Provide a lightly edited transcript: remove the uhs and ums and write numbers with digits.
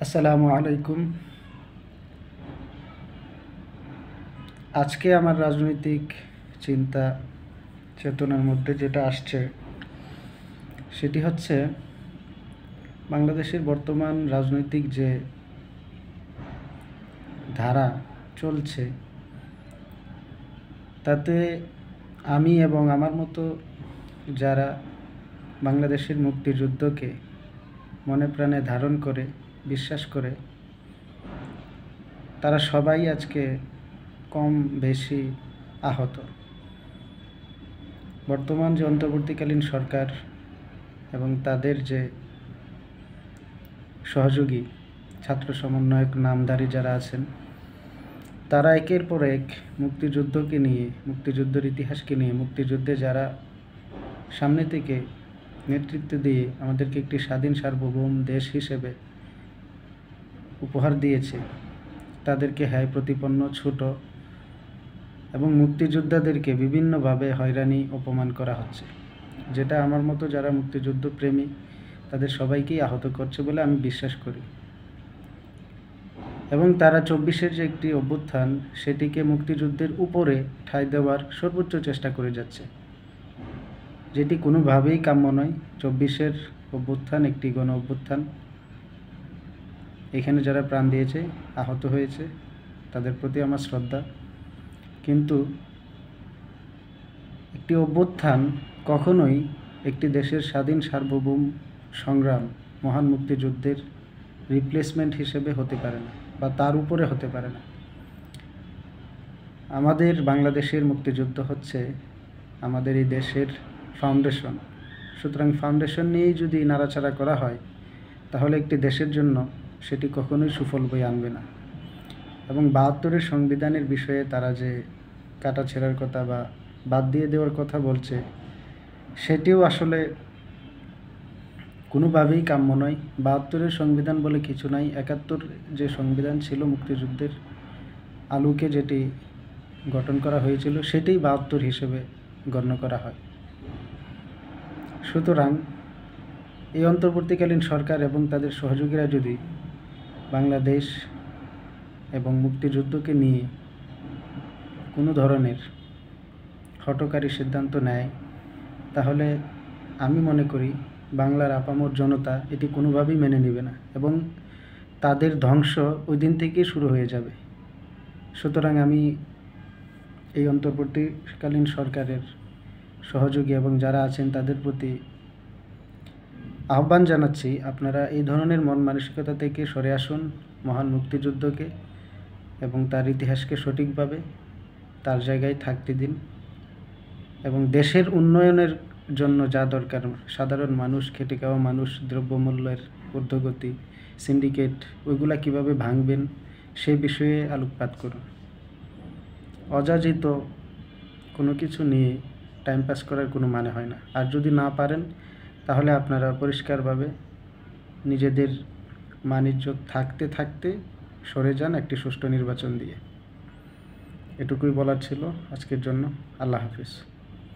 আসসালামু আলাইকুম। আজকে আমার রাজনৈতিক চিন্তা চেতনার মধ্যে যেটা আসছে সেটি হচ্ছে বাংলাদেশের বর্তমান রাজনৈতিক যে ধারা চলছে তাতে আমি এবং আমার মতো যারা বাংলাদেশের মুক্তিযুদ্ধকে মনে প্রাণে ধারণ করে বিশ্বাস করে তারা সবাই আজকে কম বেশি আহত। বর্তমান যে অন্তর্বর্তীকালীন সরকার এবং তাদের যে সহযোগী ছাত্র সমন্বয়ক নামধারী যারা আছেন তারা একের পর এক মুক্তিযুদ্ধকে নিয়ে, মুক্তিযুদ্ধের ইতিহাসকে নিয়ে, মুক্তিযুদ্ধে যারা সামনে থেকে নেতৃত্ব দিয়ে আমাদেরকে একটি স্বাধীন সার্বভৌম দেশ হিসেবে উপহার দিয়েছে তাদেরকে হায় প্রতিপন্ন, ছোট এবং মুক্তিযোদ্ধাদেরকে বিভিন্নভাবে হয়রানি অপমান করা হচ্ছে, যেটা আমার মতো যারা মুক্তিযুদ্ধ প্রেমী তাদের সবাইকেই আহত করছে বলে আমি বিশ্বাস করি। এবং তারা ২৪-এর যে একটি অভ্যুত্থান সেটিকে মুক্তিযুদ্ধের উপরে ঠাঁই দেওয়ার সর্বোচ্চ চেষ্টা করে যাচ্ছে, যেটি কোনোভাবেই কাম্য নয়। ২৪-এর অভ্যুত্থান একটি গণ অভ্যুত্থান। এখানে যারা প্রাণ দিয়েছে, আহত হয়েছে, তাদের প্রতি আমার শ্রদ্ধা। কিন্তু একটি অভ্যুত্থান কখনোই একটি দেশের স্বাধীন সার্বভৌম সংগ্রাম, মহান মুক্তিযুদ্ধের রিপ্লেসমেন্ট হিসেবে হতে পারে না বা তার উপরে হতে পারে না। আমাদের বাংলাদেশের মুক্তিযুদ্ধ হচ্ছে আমাদের এই দেশের ফাউন্ডেশন। সুতরাং ফাউন্ডেশন নিয়েই যদি নাড়াচাড়া করা হয় তাহলে একটি দেশের জন্য সেটি কখনোই সুফল বয়ে আনবে না। এবং ৭২-এর সংবিধানের বিষয়ে তারা যে কাটাছেঁড়ার কথা বা বাদ দিয়ে দেওয়ার কথা বলছে সেটিও আসলে কোনোভাবেই কাম্য নয়। ৭২-এর সংবিধান বলে কিছু নাই। ৭১ যে সংবিধান ছিল মুক্তিযুদ্ধের আলোকে যেটি গঠন করা হয়েছিল সেটাই ৭২ হিসেবে গণ্য করা হয়। সুতরাং এই অন্তর্বর্তীকালীন সরকার এবং তাদের সহযোগীরা যদি বাংলাদেশ এবং মুক্তিযুদ্ধকে নিয়ে কোনো ধরনের হঠকারী সিদ্ধান্ত নেয় তাহলে আমি মনে করি বাংলার আপামর জনতা এটি কোনোভাবেই মেনে নেবে না এবং তাদের ধ্বংস ওই দিন থেকেই শুরু হয়ে যাবে। সুতরাং আমি এই অন্তর্বর্তীকালীন সরকারের সহযোগী এবং যারা আছেন তাদের প্রতি আহ্বান জানাচ্ছি, আপনারা এই ধরনের মন মানসিকতা থেকে সরে আসুন। মহান মুক্তিযুদ্ধকে এবং তার ইতিহাসকে সঠিকভাবে তার জায়গায় থাকতে দিন এবং দেশের উন্নয়নের জন্য যা দরকার, সাধারণ মানুষ, খেটে খাওয়া মানুষ, দ্রব্যমূল্যের ঊর্ধ্বগতি, সিন্ডিকেট, ওইগুলা কীভাবে ভাঙবেন সে বিষয়ে আলোকপাত করুন। অযাচিত কোনো কিছু নিয়ে টাইম পাস করার কোনো মানে হয় না। আর যদি না পারেন তাহলে আপনারা পরিষ্কারভাবে নিজেদের মান-ইজ্জত থাকতে থাকতে সরে যান একটি সুষ্ঠু নির্বাচন দিয়ে। এটুকুই বলার ছিল আজকের জন্য। আল্লাহ হাফিজ।